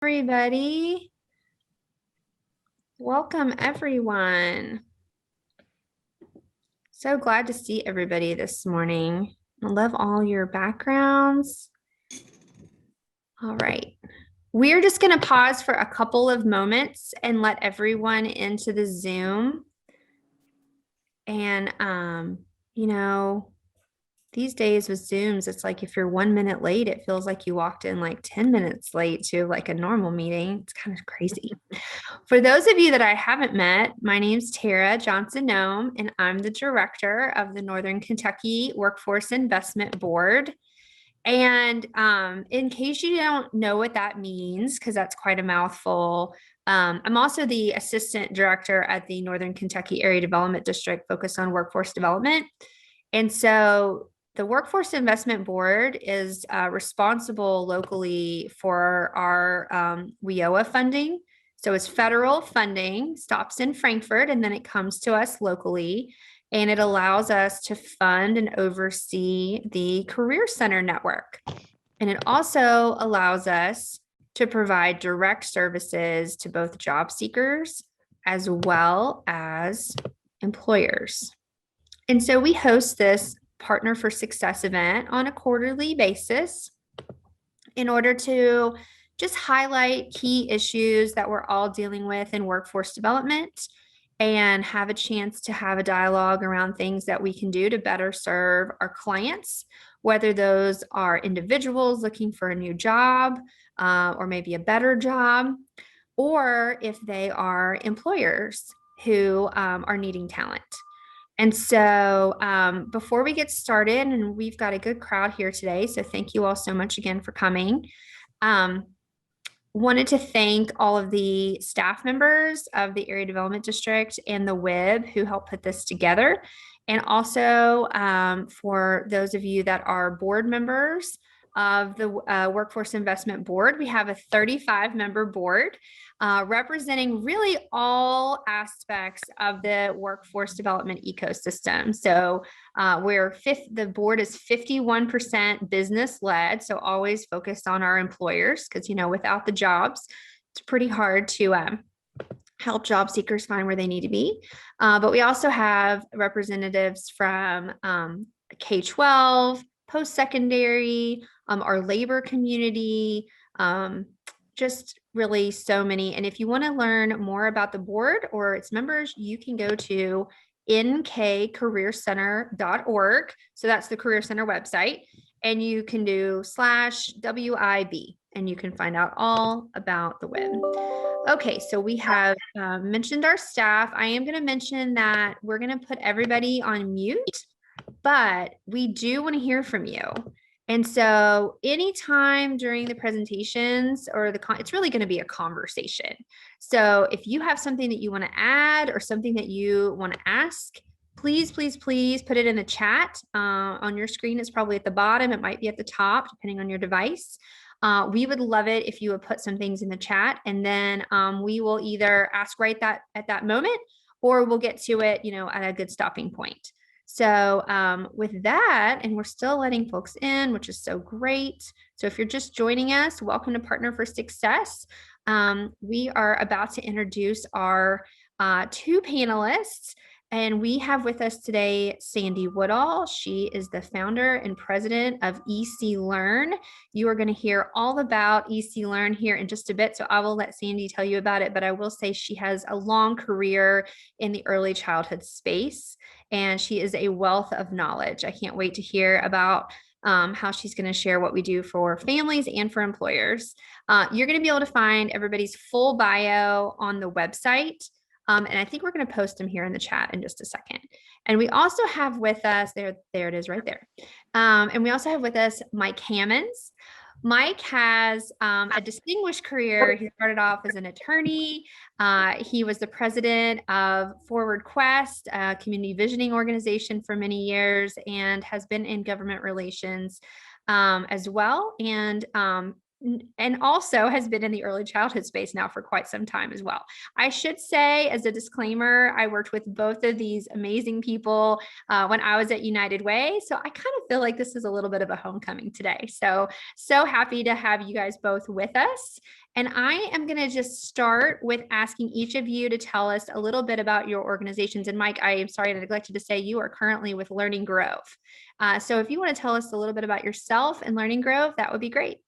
Everybody. Welcome, everyone. So glad to see everybody this morning. I love all your backgrounds. All right. We're just going to pause for a couple of moments and let everyone into the Zoom. And, these days with Zooms, it's like if you're 1 minute late, it feels like you walked in like 10 minutes late to like a normal meeting. It's kind of crazy. For those of you that I haven't met, my name's Tara Johnson-Noem, and I'm the director of the Northern Kentucky Workforce Investment Board. And in case you don't know what that means, because that's quite a mouthful, I'm also the assistant director at the Northern Kentucky Area Development District focused on workforce development. And so the Workforce Investment Board is responsible locally for our WIOA funding. So it's federal funding, stops in Frankfurt, and then it comes to us locally. And it allows us to fund and oversee the Career Center Network. And it also allows us to provide direct services to both job seekers as well as employers. And so we host this Partner for Success event on a quarterly basis in order to just highlight key issues that we're all dealing with in workforce development and have a chance to have a dialogue around things that we can do to better serve our clients, whether those are individuals looking for a new job or maybe a better job, or if they are employers who are needing talent. And so before we get started, and we've got a good crowd here today, so thank you all so much again for coming. Wanted to thank all of the staff members of the Area Development District and the WIB who helped put this together. And also for those of you that are board members of the Workforce Investment Board, we have a 35-member board representing really all aspects of the workforce development ecosystem. So the board is 51% business-led, so always focused on our employers, because without the jobs, it's pretty hard to help job seekers find where they need to be. But we also have representatives from K-12, post-secondary, our labor community, just really so many. And if you want to learn more about the board or its members, you can go to nkcareercenter.org. So that's the Career Center website. And you can do /WIB, and you can find out all about the WIB. Okay, so we have mentioned our staff. I am going to mention that we're going to put everybody on mute, but we do want to hear from you. And so anytime during the presentations or it's really going to be a conversation. So if you have something that you want to add or something that you want to ask, please put it in the chat. On your screen, it's probably at the bottom. It might be at the top, depending on your device. We would love it if you would put some things in the chat, and then we will either ask right at that moment, or we'll get to it, at a good stopping point. So with that, and we're still letting folks in, which is so great. So if you're just joining us, welcome to Partner for Success. We are about to introduce our two panelists. And we have with us today Sandy Woodall. She is the founder and president of EC Learn. You are going to hear all about EC Learn here in just a bit, so I will let Sandy tell you about it, but I will say she has a long career in the early childhood space, and she is a wealth of knowledge. I can't wait to hear about how she's going to share what we do for families and for employers. You're going to be able to find everybody's full bio on the website. And I think we're going to post them here in the chat in just a second. And we also have with us, there it is right there. And we also have with us Mike Hammons. Mike has a distinguished career. He started off as an attorney. He was the president of Forward Quest, a community visioning organization, for many years, and has been in government relations as well. And and also has been in the early childhood space now for quite some time as well. I should say, as a disclaimer, I worked with both of these amazing people when I was at United Way. So I kind of feel like this is a little bit of a homecoming today. So happy to have you guys both with us. And I am going to just start with asking each of you to tell us a little bit about your organizations. And Mike, I am sorry I neglected to say you are currently with Learning Grove. So if you want to tell us a little bit about yourself and Learning Grove, that would be great.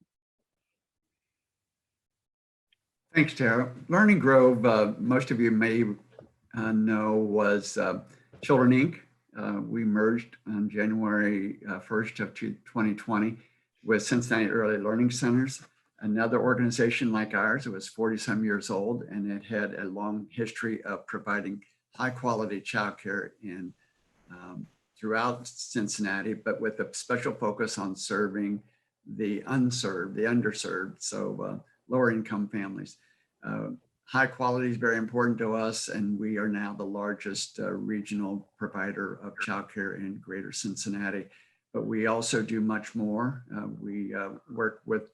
Thanks, Tara. Learning Grove, most of you may know, was Children Inc. We merged on January 1st of 2020 with Cincinnati Early Learning Centers, another organization like ours. It was 40-some years old, and it had a long history of providing high-quality childcare in throughout Cincinnati, but with a special focus on serving the unserved, the underserved, so lower income families. High quality is very important to us, and we are now the largest regional provider of childcare in Greater Cincinnati. But we also do much more. We work with,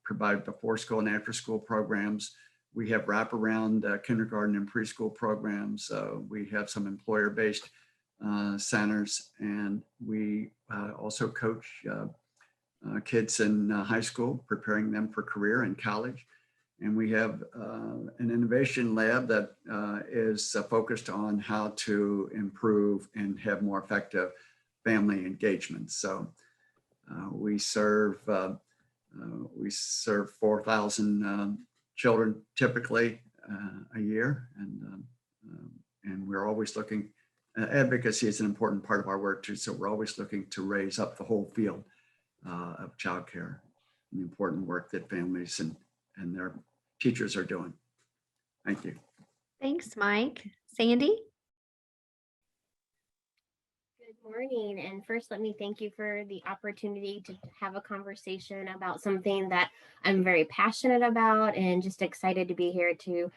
provide before school and after school programs. We have wraparound kindergarten and preschool programs. We have some employer-based centers, and we also coach kids in high school, preparing them for career and college. And we have an innovation lab that is focused on how to improve and have more effective family engagement. So we serve 4,000 children typically a year, and we're always looking. Advocacy is an important part of our work too. So we're always looking to raise up the whole field of childcare and the important work that families and their teachers are doing. Thank you. Thanks, Mike. Sandy? Good morning. And first, let me thank you for the opportunity to have a conversation about something that I'm very passionate about and just excited to be here to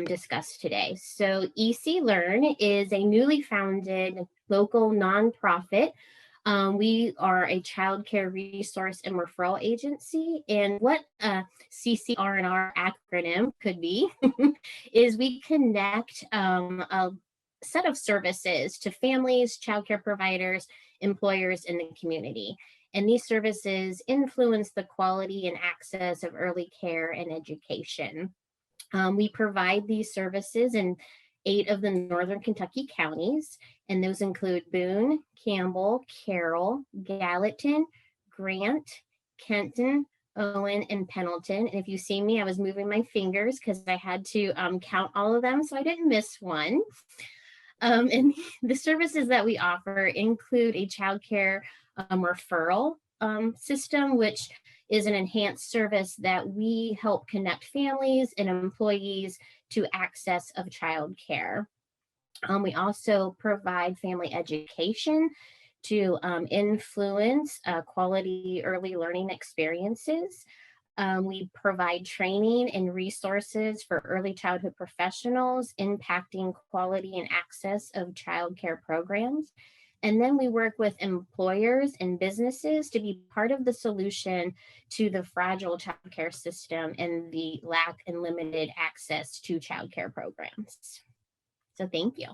discuss today. So EC Learn is a newly founded local nonprofit. We are a childcare resource and referral agency, and what CCR&R acronym could be is we connect a set of services to families, childcare providers, employers in the community. And these services influence the quality and access of early care and education. We provide these services in 8 of the northern Kentucky counties, and those include Boone, Campbell, Carroll, Gallatin, Grant, Kenton, Owen, and Pendleton. And if you see me, I was moving my fingers because I had to count all of them, so I didn't miss one. And the services that we offer include a childcare referral system, which is an enhanced service that we help connect families and employees to access of childcare. We also provide family education to influence quality early learning experiences. We provide training and resources for early childhood professionals, impacting quality and access of childcare programs. And then we work with employers and businesses to be part of the solution to the fragile childcare system and the lack and limited access to childcare programs. So thank you.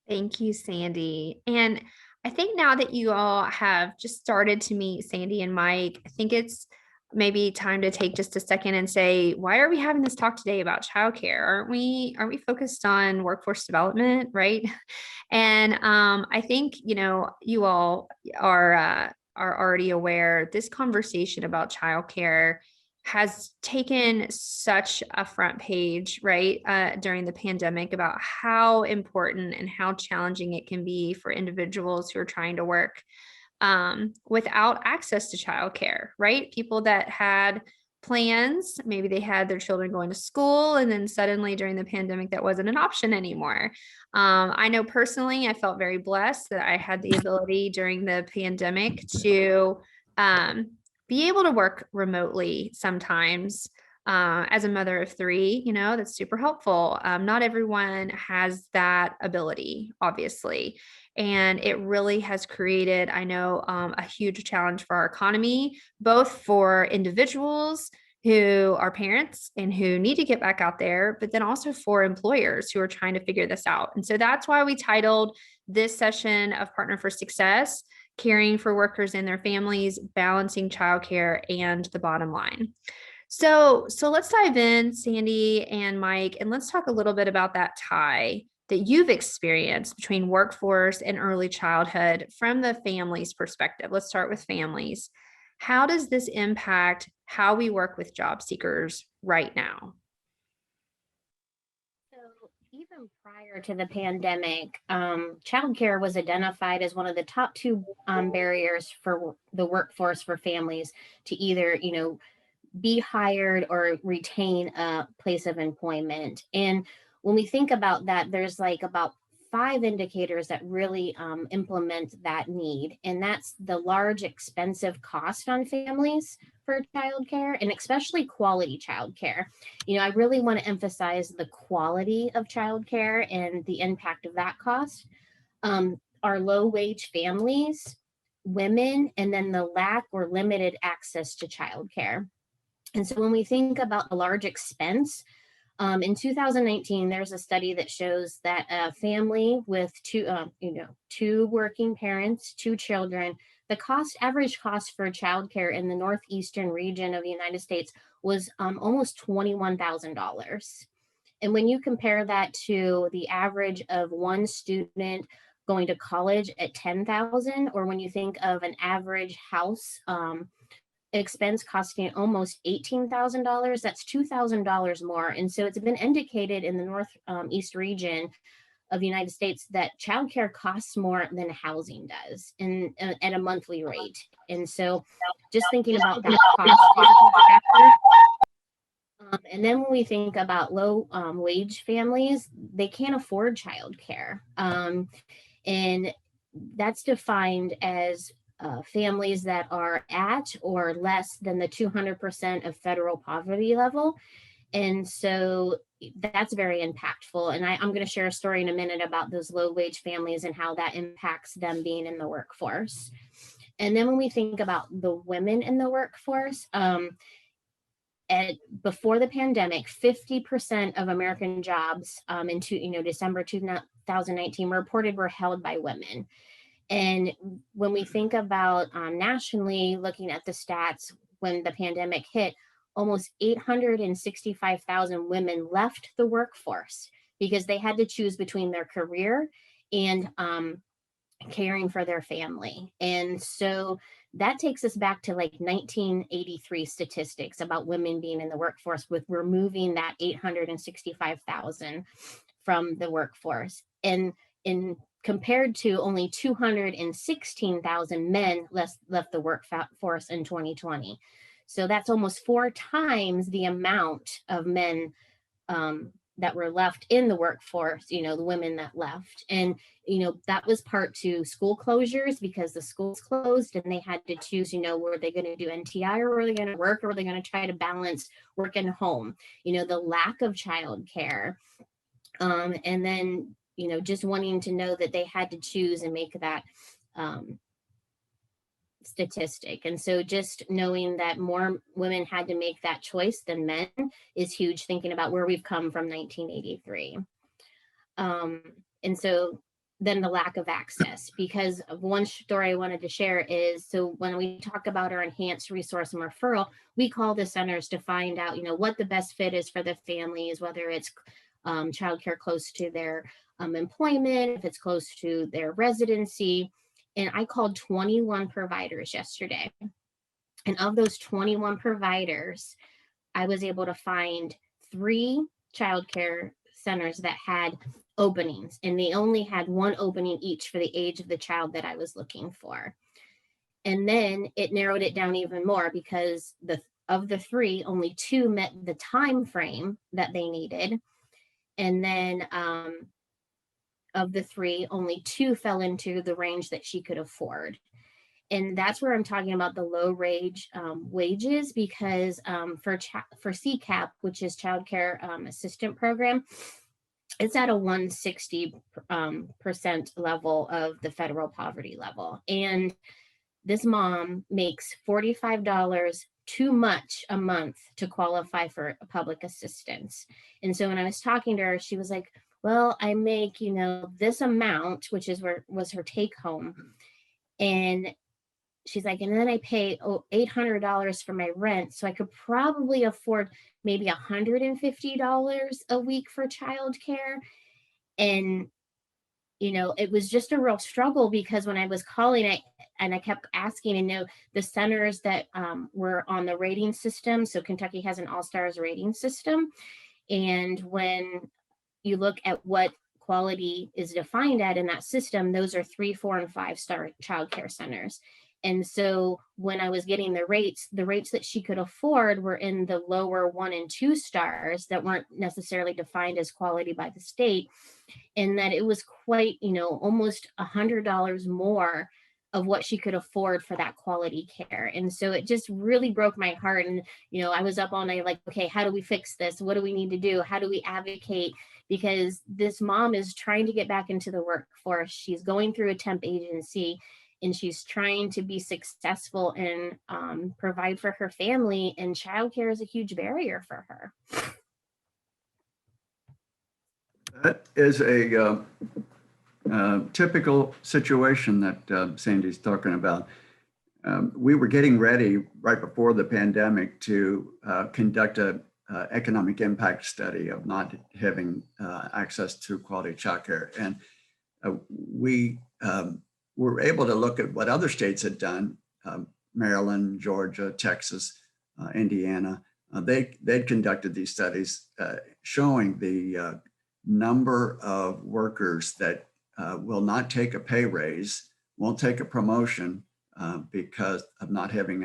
Thank you, Sandy. And I think now that you all have just started to meet Sandy and Mike, I think it's maybe time to take just a second and say, why are we having this talk today about childcare? Aren't we focused on workforce development, right? And I think, you all are already aware this conversation about childcare has taken such a front page, right, during the pandemic, about how important and how challenging it can be for individuals who are trying to work without access to childcare, right? People that had plans, maybe they had their children going to school, and then suddenly during the pandemic, that wasn't an option anymore. I know personally, I felt very blessed that I had the ability during the pandemic to be able to work remotely sometimes. As a mother of 3, that's super helpful. Not everyone has that ability, obviously. And it really has created, I know, a huge challenge for our economy, both for individuals who are parents and who need to get back out there, but then also for employers who are trying to figure this out. And so that's why we titled this session of Partner for Success, Caring for Workers and Their Families, Balancing Childcare and the Bottom Line. So let's dive in, Sandy and Mike, and let's talk a little bit about that tie that you've experienced between workforce and early childhood from the family's perspective. Let's start with families. How does this impact how we work with job seekers right now? So even prior to the pandemic, childcare was identified as one of the top two barriers for the workforce for families to either, be hired or retain a place of employment. And when we think about that, there's like about 5 indicators that really implement that need. And that's the large, expensive cost on families for childcare, and especially quality childcare. I really want to emphasize the quality of childcare and the impact of that cost. Our low wage families, women, and then the lack or limited access to childcare. And so when we think about the large expense, in 2019, there's a study that shows that a family with two working parents, 2 children, the average cost for childcare in the northeastern region of the United States was almost $21,000. And when you compare that to the average of one student going to college at 10,000, or when you think of an average house expense costing almost $18,000, that's $2,000 more. And so it's been indicated in the northeast region of the United States that childcare costs more than housing does at a monthly rate. And so just thinking about that cost is a huge factor. And then when we think about low wage families, they can't afford childcare. And that's defined as families that are at or less than the 200% of federal poverty level. And so that's very impactful. And I'm going to share a story in a minute about those low wage families and how that impacts them being in the workforce. And then when we think about the women in the workforce, before the pandemic, 50% of American jobs in December 2019 reported were held by women. And when we think about nationally, looking at the stats, when the pandemic hit, almost 865,000 women left the workforce because they had to choose between their career and caring for their family. And so that takes us back to like 1983 statistics about women being in the workforce, with removing that 865,000 from the workforce. And compared to only 216,000 men left the workforce in 2020. So that's almost 4 times the amount of men that were left in the workforce, the women that left. And, that was part to school closures because the schools closed and they had to choose, were they going to do NTI, or were they going to work, or were they going to try to balance work and home, the lack of childcare. And then, just wanting to know that they had to choose and make that statistic. And so just knowing that more women had to make that choice than men is huge, thinking about where we've come from 1983. And so then the lack of access, because one story I wanted to share is, so when we talk about our enhanced resource and referral, we call the centers to find out, what the best fit is for the families, whether it's childcare close to their employment, if it's close to their residency. And I called 21 providers yesterday. And of those 21 providers, I was able to find 3 childcare centers that had openings, and they only had 1 opening each for the age of the child that I was looking for. And then it narrowed it down even more, because of the 3, only 2 met the time frame that they needed. And then of the 3, only 2 fell into the range that she could afford. And that's where I'm talking about the low wage wages, because for CCAP, which is Childcare Assistant Program, it's at a 160% level of the federal poverty level. And this mom makes $45 too much a month to qualify for public assistance. And so when I was talking to her, she was like, well, I make, this amount, which is where was her take home. And she's like, and then I pay $800 for my rent. So I could probably afford maybe $150 a week for childcare. And it was just a real struggle, because when I was calling, I kept asking, and the centers that were on the rating system. So Kentucky has an all-stars rating system. And when you look at what quality is defined at in that system, those are 3, 4, and 5-star childcare centers. And so when I was getting the rates that she could afford were in the lower 1 and 2 stars that weren't necessarily defined as quality by the state. And that it was quite, almost $100 more of what she could afford for that quality care. And so it just really broke my heart. And, I was up all night like, okay, how do we fix this? What do we need to do? How do we advocate? Because this mom is trying to get back into the workforce. She's going through a temp agency, and she's trying to be successful and provide for her family. And childcare is a huge barrier for her. That is a typical situation that Sandy's talking about. We were getting ready right before the pandemic to conduct an economic impact study of not having access to quality childcare. And we were able to look at what other states had done, Maryland, Georgia, Texas, Indiana. They'd conducted these studies showing the number of workers that will not take a pay raise, won't take a promotion because of not having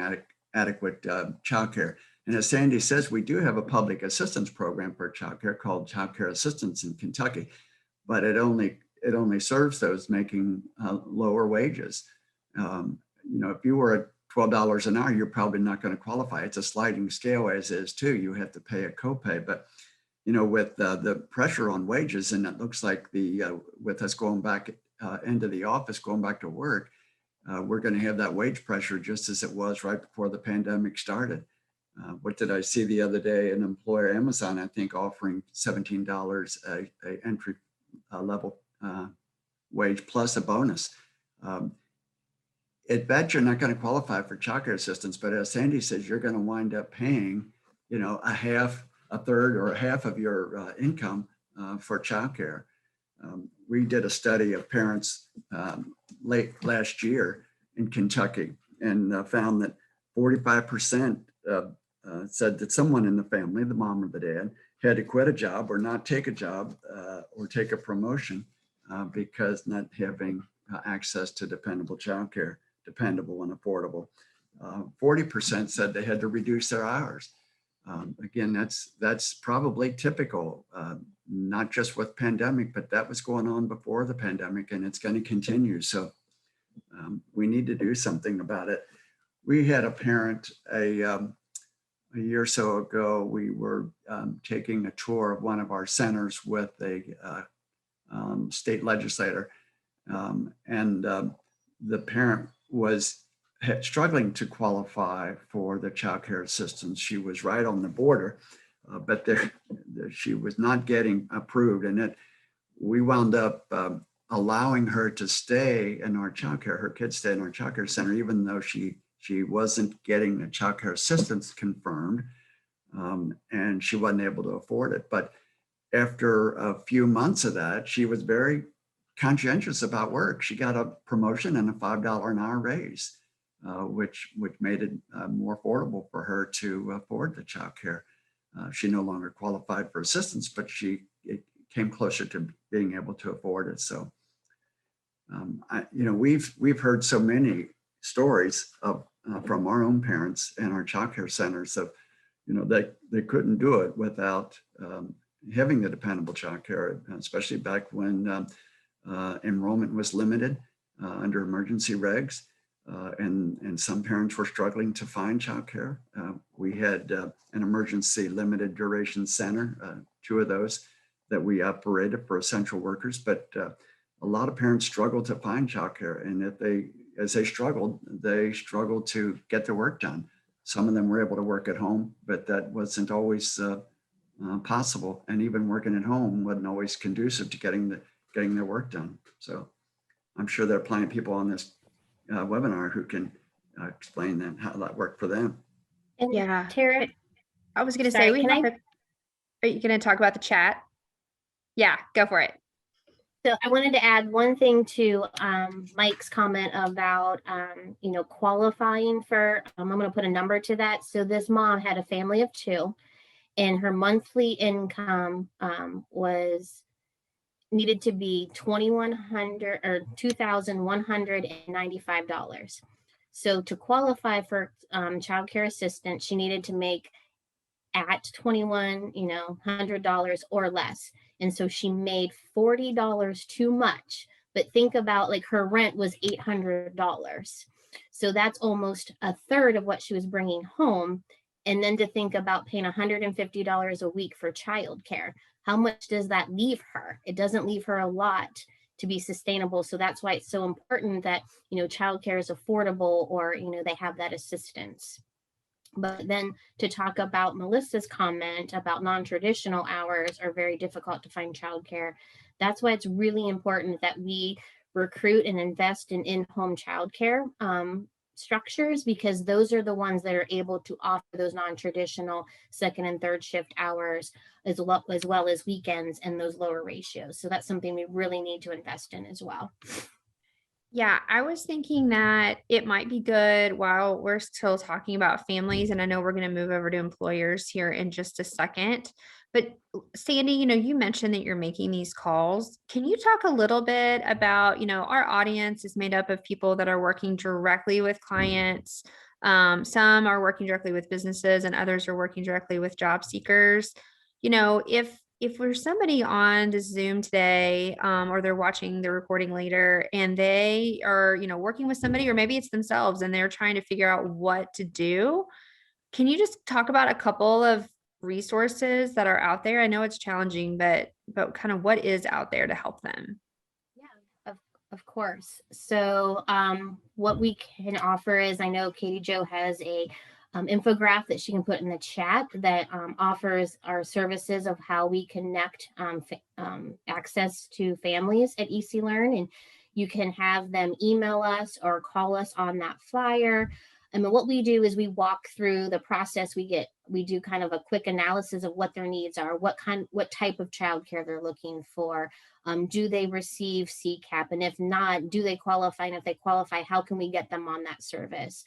adequate childcare. And as Sandy says, we do have a public assistance program for childcare called Childcare Assistance in Kentucky, but it only serves those making lower wages. If you were at $12 an hour, you're probably not going to qualify. It's a sliding scale as is too. You have to pay a copay, but with the pressure on wages, and it looks like with us going back into the office, going back to work, we're going to have that wage pressure just as it was right before the pandemic started. What did I see the other day? An employer, Amazon, I think, offering $17 a entry level wage plus a bonus. It bet you're not going to qualify for childcare assistance, but as Sandy says, you're going to wind up paying, a third or a half of your income for childcare. We did a study of parents late last year in Kentucky and found that 45% said that someone in the family, the mom or the dad, had to quit a job or not take a job or take a promotion because not having access to dependable childcare, dependable and affordable. 40% said they had to reduce their hours. Again, that's probably typical, not just with pandemic, but that was going on before the pandemic, and it's going to continue. So we need to do something about it. We had a parent a year or so ago. We were taking a tour of one of our centers with a state legislator, and the parent was struggling to qualify for the child care assistance. She was right on the border, but she was not getting approved. And we wound up allowing her to stay in our child care, her kids stay in our child care center, even though she wasn't getting the child care assistance confirmed, and she wasn't able to afford it. But after a few months of that, she was very conscientious about work. She got a promotion and a $5 an hour raise. Which made it more affordable for her to afford the child care. She no longer qualified for assistance, but it came closer to being able to afford it. So, we've heard so many stories of from our own parents and our child care centers of, they couldn't do it without having the dependable child care, especially back when enrollment was limited under emergency regs. And some parents were struggling to find childcare. We had an emergency limited duration center, 2 of those that we operated for essential workers, but a lot of parents struggle to find childcare, and as they struggled to get their work done. Some of them were able to work at home, but that wasn't always possible, and even working at home wasn't always conducive to getting their work done. So I'm sure there are plenty of people on this webinar who can explain then how that worked for them. And Yeah. Tara, I was going to say, sorry, are you going to talk about the chat? Yeah, go for it. So I wanted to add one thing to Mike's comment about, qualifying for, I'm going to put a number to that. So this mom had a family of 2, and her monthly income needed to be $2,195. So to qualify for child care assistance, she needed to make at $2,100 or less. And so she made $40 too much. But think about, like, her rent was $800. So that's almost a third of what she was bringing home. And then to think about paying $150 a week for childcare, how much does that leave her? It doesn't leave her a lot to be sustainable. So that's why it's so important that, childcare is affordable, or, they have that assistance. But then to talk about Melissa's comment about non-traditional hours are very difficult to find childcare. That's why it's really important that we recruit and invest in in-home childcare structures, because those are the ones that are able to offer those non-traditional second and third shift hours, as well as weekends and those lower ratios. So that's something we really need to invest in as well. Yeah, I was thinking that it might be good while we're still talking about families, and I know we're going to move over to employers here in just a second. But Sandy, you mentioned that you're making these calls. Can you talk a little bit about, our audience is made up of people that are working directly with clients. Some are working directly with businesses, and others are working directly with job seekers. If there's somebody on the Zoom today, or they're watching the recording later, and they are, working with somebody, or maybe it's themselves, and they're trying to figure out what to do, can you just talk about a couple of resources that are out there? I know it's challenging, but kind of what is out there to help them? Yeah, of course. So what we can offer is, I know Katie Jo has a infographic that she can put in the chat that offers our services of how we connect access to families at EC Learn, and you can have them email us or call us on that flyer. And what we do is we walk through the process. We do kind of a quick analysis of what their needs are, what type of childcare they're looking for. Do they receive CCAP? And if not, do they qualify? And if they qualify, how can we get them on that service?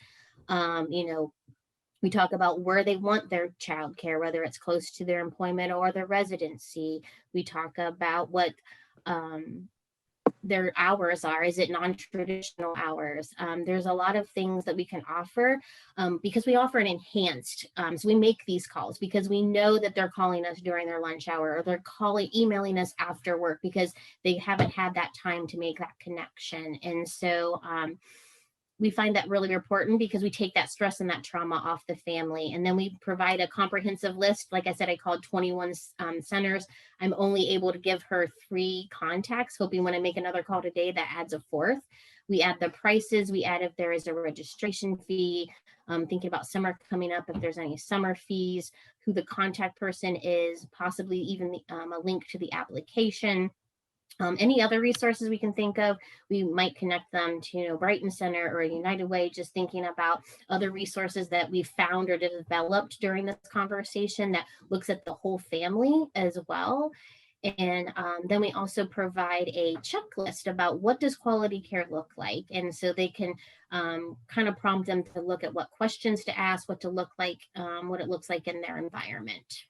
We talk about where they want their childcare, whether it's close to their employment or their residency. We talk about what their hours are. Is it non-traditional hours? There's a lot of things that we can offer because we offer an enhanced. So we make these calls because we know that they're calling us during their lunch hour, or they're emailing us after work because they haven't had that time to make that connection. And so we find that really important because we take that stress and that trauma off the family. And then we provide a comprehensive list. Like I said, I called 21 centers. I'm only able to give her 3 contacts, hoping when I make another call today, that adds a 4th. We add the prices. We add if there is a registration fee, thinking about summer coming up, if there's any summer fees, who the contact person is, possibly even a link to the application. Any other resources we can think of, we might connect them to Brighton Center or United Way, just thinking about other resources that we found or developed during this conversation that looks at the whole family as well. And then we also provide a checklist about what does quality care look like. And so they can kind of prompt them to look at what questions to ask, what to look like, what it looks like in their environment.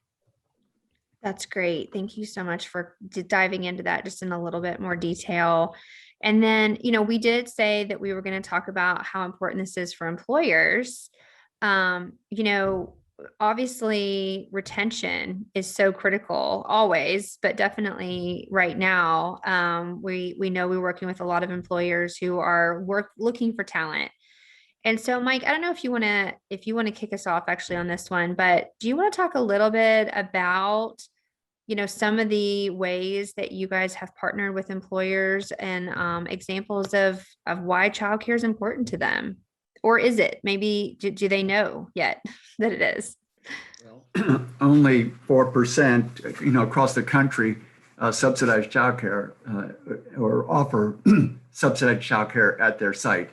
That's great. Thank you so much for diving into that just in a little bit more detail. And then, we did say that we were going to talk about how important this is for employers. Obviously retention is so critical always, but definitely right now, we know we're working with a lot of employers who are looking for talent. And so, Mike, I don't know if you want to kick us off actually on this one, but do you want to talk a little bit about some of the ways that you guys have partnered with employers and examples of why childcare is important to them? Or is it? Maybe do they know yet that it is? Well, only 4%, across the country subsidize childcare or offer subsidized childcare at their site.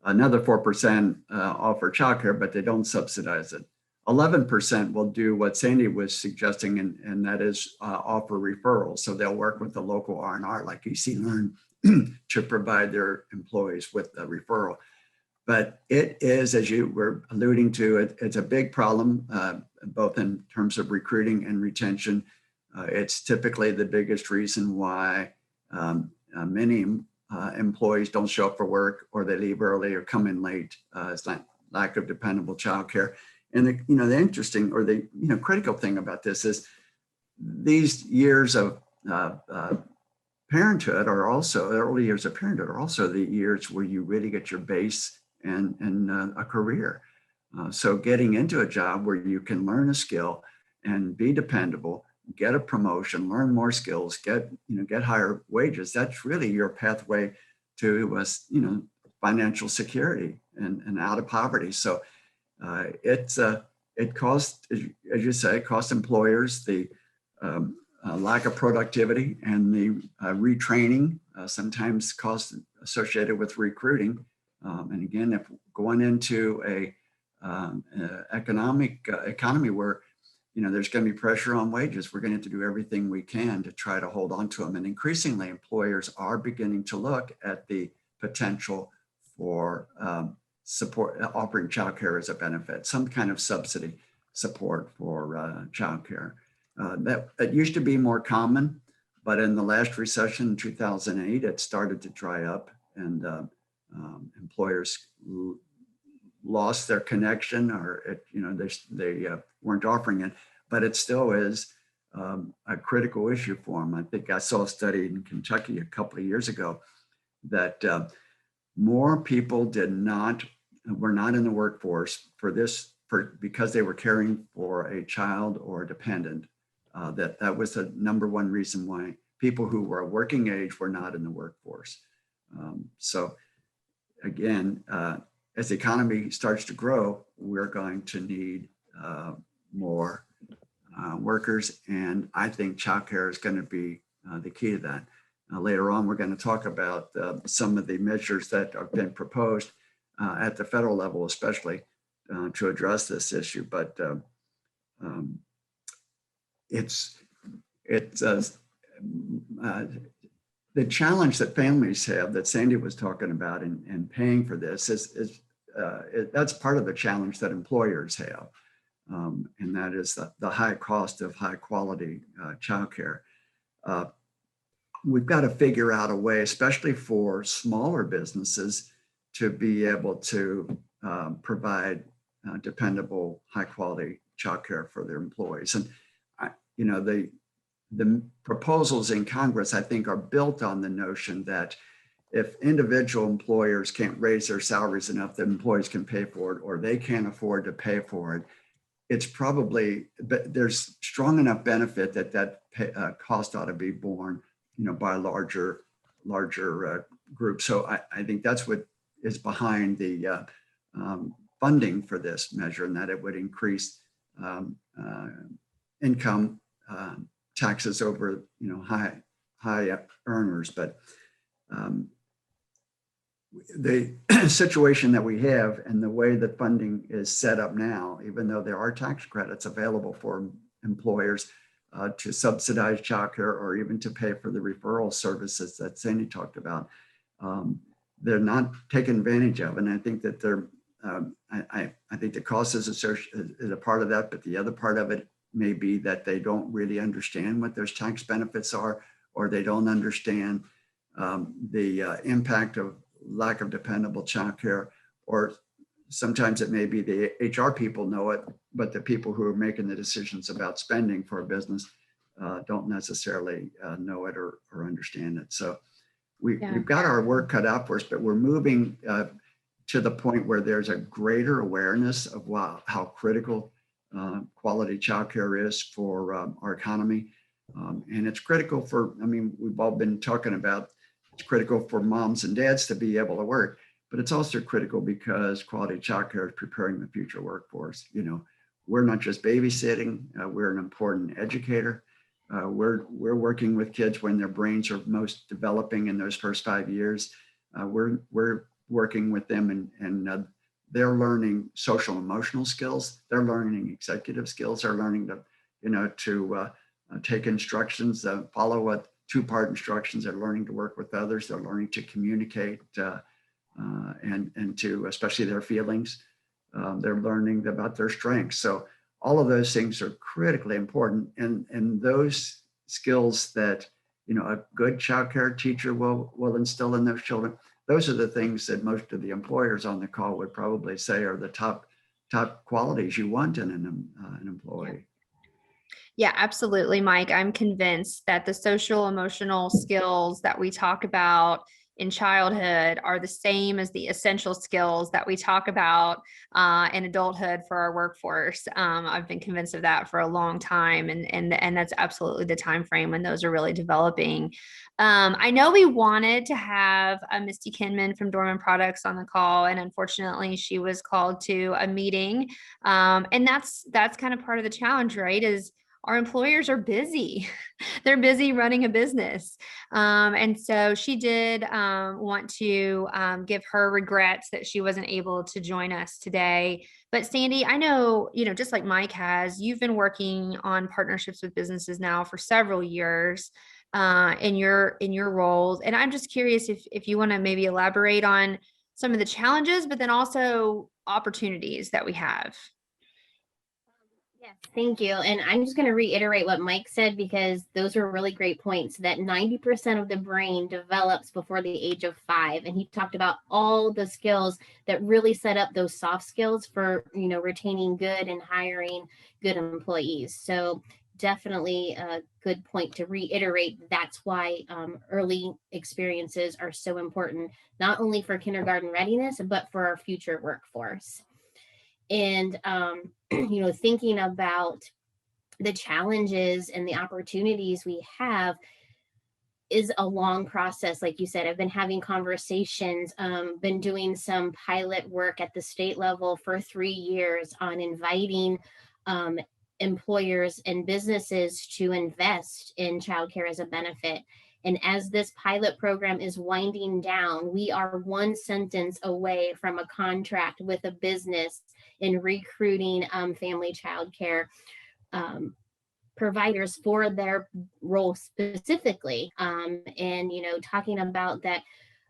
Another 4% offer childcare, but they don't subsidize it. 11% will do what Sandy was suggesting, and that is offer referrals. So they'll work with the local R&R like EC Learn to provide their employees with a referral. But it is, as you were alluding to, it's a big problem, both in terms of recruiting and retention. It's typically the biggest reason why many employees don't show up for work, or they leave early or come in late. It's like lack of dependable childcare. And the interesting or the critical thing about this is these years of parenthood are also early years of parenthood are also the years where you really get your base and a career. So getting into a job where you can learn a skill and be dependable, get a promotion, learn more skills, get higher wages. That's really your pathway to financial security and out of poverty. So it costs, as you say, costs employers the lack of productivity and the retraining, sometimes costs associated with recruiting. And again, if going into a economy where there's going to be pressure on wages, we're going to have to do everything we can to try to hold on to them. And increasingly, employers are beginning to look at the potential for support, offering childcare as a benefit, some kind of subsidy support for childcare. That it used to be more common, but in the last recession in 2008, it started to dry up, and employers lost their connection, or they weren't offering it. But it still is a critical issue for them. I think I saw a study in Kentucky a couple of years ago that more people were not in the workforce because they were caring for a child or a dependent. That was the number one reason why people who were working age were not in the workforce. So again, as the economy starts to grow, we're going to need more workers, and I think childcare is going to be the key to that. Later on, we're going to talk about some of the measures that have been proposed at the federal level, especially to address this issue. But the challenge that families have, that Sandy was talking about, in paying for this is that's part of the challenge that employers have, and that is the high cost of high quality childcare. We've got to figure out a way, especially for smaller businesses, to be able to provide dependable, high quality childcare for their employees. And the proposals in Congress, I think, are built on the notion that if individual employers can't raise their salaries enough that employees can pay for it, or they can't afford to pay for it, it's probably, but there's strong enough benefit that cost ought to be borne, by a larger group. So I think that's what is behind the funding for this measure, and that it would increase income taxes over high earners. But the situation that we have and the way that funding is set up now, even though there are tax credits available for employers to subsidize childcare or even to pay for the referral services that Sandy talked about, they're not taken advantage of. And I think that I think the cost is a part of that, but the other part of it may be that they don't really understand what those tax benefits are, or they don't understand the impact of lack of dependable childcare, or sometimes it may be the HR people know it, but the people who are making the decisions about spending for a business don't necessarily know it or understand it. So we've got our work cut out for us, but we're moving to the point where there's a greater awareness of how critical quality childcare is for our economy. And it's critical for, I mean, we've all been talking about, it's critical for moms and dads to be able to work, but it's also critical because quality childcare is preparing the future workforce. You know, we're not just babysitting, we're an important educator. We're working with kids when their brains are most developing in those first 5 years. We're working with them and they're learning social emotional skills. They're learning executive skills. They're learning to, you know, to take instructions, follow what two-part instructions. They're learning to work with others. They're learning to communicate and to, especially their feelings. They're learning about their strengths. So all of those things are critically important. And those skills that, you know, a good child care teacher will instill in those children. Those are the things that most of the employers on the call would probably say are the top qualities you want in an employee. Yeah, absolutely, Mike. I'm convinced that the social emotional skills that we talk about in childhood are the same as the essential skills that we talk about in adulthood for our workforce. I've been convinced of that for a long time, and that's absolutely the time frame when those are really developing. I know we wanted to have Misty Kinman from Dorman Products on the call, and unfortunately, she was called to a meeting. And that's kind of part of the challenge, right? Is our employers are busy. They're busy running a business. And so she did want to give her regrets that she wasn't able to join us today. But Sandy, I know, you know, just like Mike has, you've been working on partnerships with businesses now for several years in your roles. And I'm just curious if you want to maybe elaborate on some of the challenges, but then also opportunities that we have. Yes, thank you. And I'm just going to reiterate what Mike said because those are really great points that 90% of the brain develops before the age of 5. And he talked about all the skills that really set up those soft skills for, you know, retaining good and hiring good employees. So definitely a good point to reiterate. That's why early experiences are so important, not only for kindergarten readiness, but for our future workforce. And you know, thinking about the challenges and the opportunities we have is a long process. Like you said, I've been having conversations, been doing some pilot work at the state level for 3 years on inviting employers and businesses to invest in childcare as a benefit. And as this pilot program is winding down, we are one sentence away from a contract with a business in recruiting family childcare providers for their role specifically. And, you know, talking about that,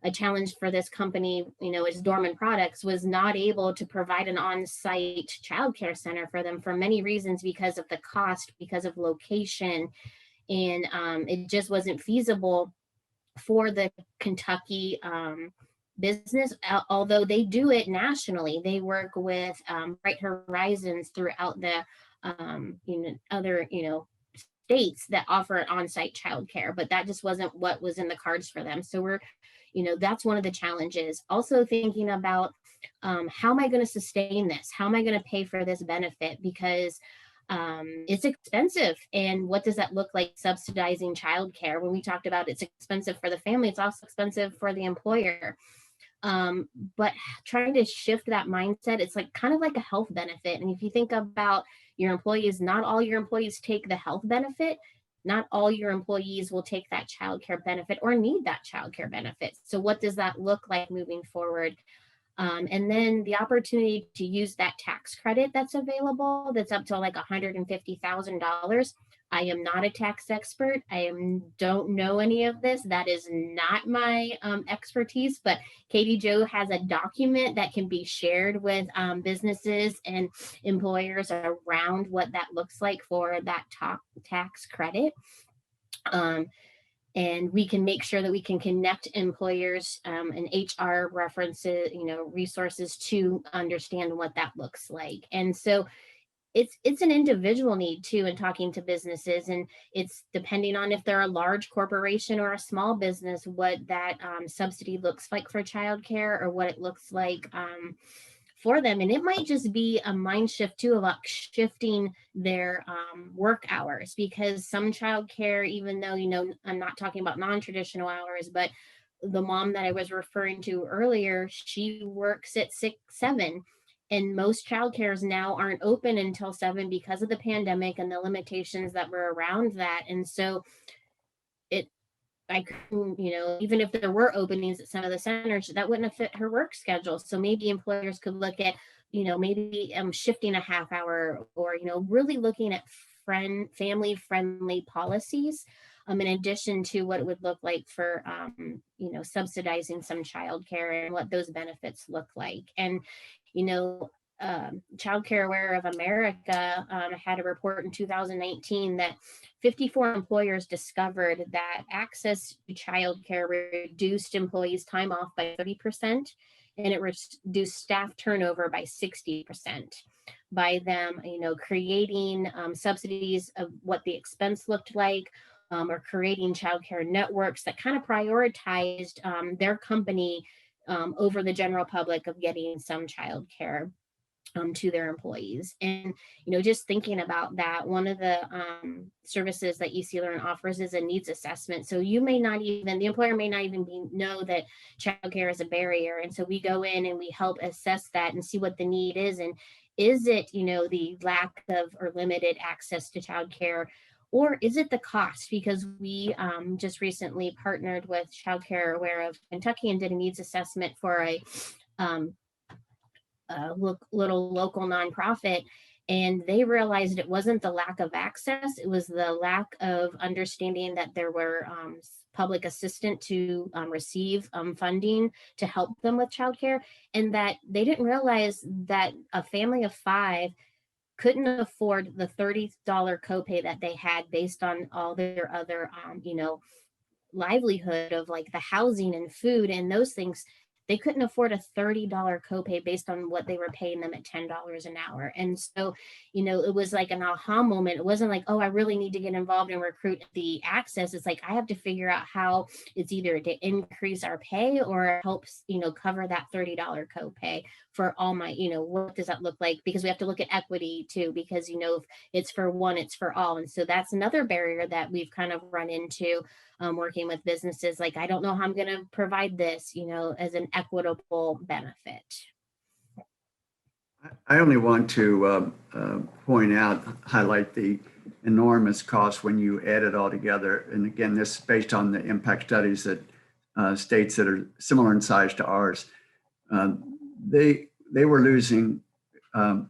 a challenge for this company, you know, is Dorman Products was not able to provide an on-site childcare center for them for many reasons, because of the cost, because of location, and it just wasn't feasible for the Kentucky business, although they do it nationally. They work with Bright Horizons throughout the you know, other, you know, states that offer on-site childcare, but that just wasn't what was in the cards for them. So we're, you know, that's one of the challenges. Also thinking about how am I going to sustain this? How am I going to pay for this benefit? Because it's expensive. And what does that look like, subsidizing childcare? When we talked about it's expensive for the family, it's also expensive for the employer. But trying to shift that mindset, it's like kind of like a health benefit. And if you think about your employees, not all your employees take the health benefit. Not all your employees will take that childcare benefit or need that childcare benefit. So what does that look like moving forward? And then the opportunity to use that tax credit that's available, that's up to like $150,000. I am not a tax expert. Don't know any of this. That is not my expertise, but Katie Jo has a document that can be shared with businesses and employers around what that looks like for that top tax credit. And we can make sure that we can connect employers and HR references, you know, resources to understand what that looks like. And so it's an individual need too in talking to businesses, and it's depending on if they're a large corporation or a small business, what that subsidy looks like for childcare, or what it looks like for them. And it might just be a mind shift too, about shifting their work hours, because some childcare, even though, I'm not talking about non-traditional hours, but the mom that I was referring to earlier, she works at 6, 7, and most childcares now aren't open until 7 because of the pandemic and the limitations that were around that. And so it I couldn't, even if there were openings at some of the centers, that wouldn't have fit her work schedule. So maybe employers could look at, maybe shifting a half hour, or, really looking at family friendly policies, in addition to what it would look like for, subsidizing some childcare and what those benefits look like. And, you know, Childcare Aware of America had a report in 2019 that 54 employers discovered that access to childcare reduced employees' time off by 30%, and it reduced staff turnover by 60%. By them, creating subsidies of what the expense looked like, or creating childcare networks that kind of prioritized their company over the general public of getting some childcare to their employees. And just thinking about that, one of the services that EC Learn offers is a needs assessment. So the employer may not even know that childcare is a barrier, and so we go in and we help assess that and see what the need is, and is it the lack of or limited access to childcare, or is it the cost? Because we just recently partnered with Childcare Aware of Kentucky and did a needs assessment for a little local nonprofit, and they realized it wasn't the lack of access, it was the lack of understanding that there were public assistance to receive funding to help them with childcare, and that they didn't realize that a family of 5 couldn't afford the $30 copay that they had based on all their other livelihood of like the housing and food and those things. They couldn't afford a $30 copay based on what they were paying them at $10 an hour. And so, it was like an aha moment. It wasn't like, oh, I really need to get involved and recruit the access. It's like, I have to figure out how it's either to increase our pay or helps, cover that $30 copay for all my, what does that look like? Because we have to look at equity too, because, if it's for one, it's for all. And so that's another barrier that we've kind of run into working with businesses. Like, I don't know how I'm going to provide this, as an equitable benefit. I only want to highlight the enormous cost when you add it all together. And again, this is based on the impact studies that states that are similar in size to ours. They were losing $3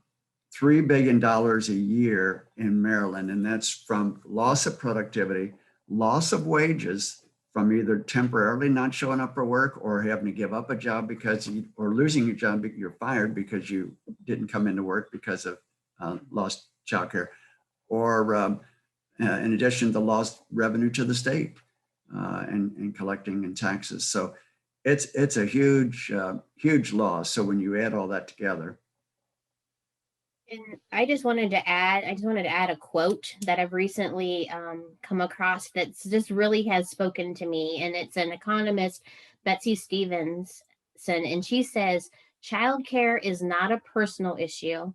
billion a year in Maryland, and that's from loss of productivity, loss of wages from either temporarily not showing up for work or having to give up a job or losing your job, you're fired because you didn't come into work because of lost childcare, or in addition, the lost revenue to the state and collecting in taxes. So it's a huge loss. So when you add all that together. And I just wanted to add a quote that I've recently come across that's just really has spoken to me. And it's an economist, Betsy Stevenson, and she says, childcare is not a personal issue.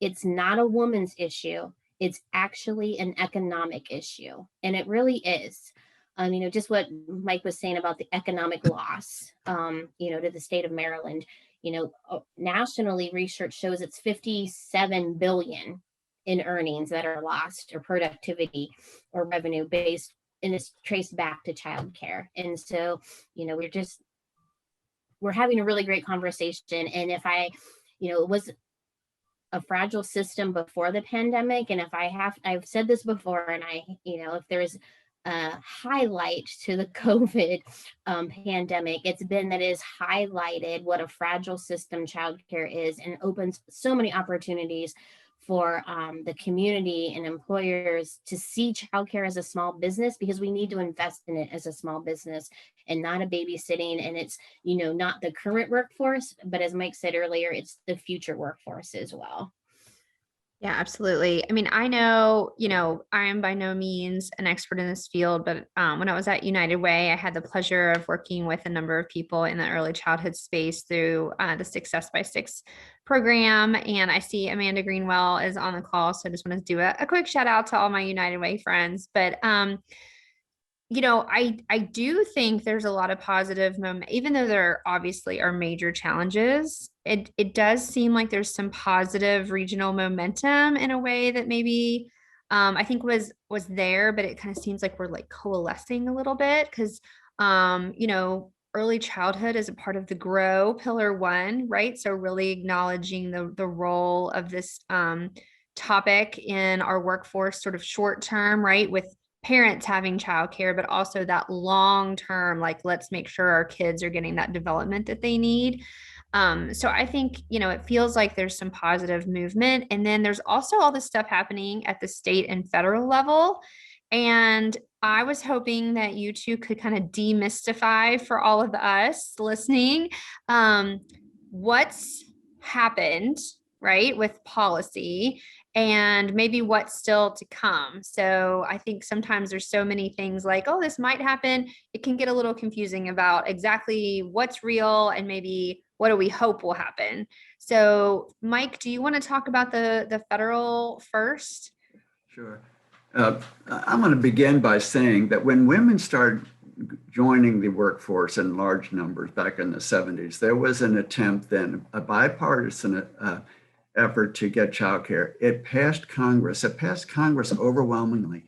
It's not a woman's issue. It's actually an economic issue. And it really is. Just what Mike was saying about the economic loss, to the state of Maryland. Nationally, research shows it's 57 billion in earnings that are lost, or productivity or revenue based, and it's traced back to childcare. And so, we're having a really great conversation. And if it was a fragile system before the pandemic, and I've said this before, and if there's highlight to the COVID pandemic, it's been that it has highlighted what a fragile system childcare is, and opens so many opportunities for the community and employers to see childcare as a small business, because we need to invest in it as a small business and not a babysitting. And it's, not the current workforce, but as Mike said earlier, it's the future workforce as well. Yeah, absolutely. I mean, I know, I am by no means an expert in this field, but when I was at United Way, I had the pleasure of working with a number of people in the early childhood space through the Success by Six program. And I see Amanda Greenwell is on the call. So I just want to do a quick shout out to all my United Way friends. But I do think there's a lot of positive moment, even though there obviously are major challenges. It does seem like there's some positive regional momentum in a way that maybe I think was there, but it kind of seems like we're like coalescing a little bit because early childhood is a part of the grow pillar one, right? So really acknowledging the role of this topic in our workforce, sort of short term, right? With parents having childcare, but also that long term, like let's make sure our kids are getting that development that they need. So I think, it feels like there's some positive movement. And then there's also all this stuff happening at the state and federal level. And I was hoping that you two could kind of demystify for all of us listening what's happened, right, with policy and maybe what's still to come. So I think sometimes there's so many things like, oh, this might happen. It can get a little confusing about exactly what's real and maybe what do we hope will happen. So Mike, do you want to talk about the federal first? Sure. I'm going to begin by saying that when women started joining the workforce in large numbers back in the 70s, there was an attempt then, a bipartisan effort to get childcare. It passed Congress. It passed Congress overwhelmingly,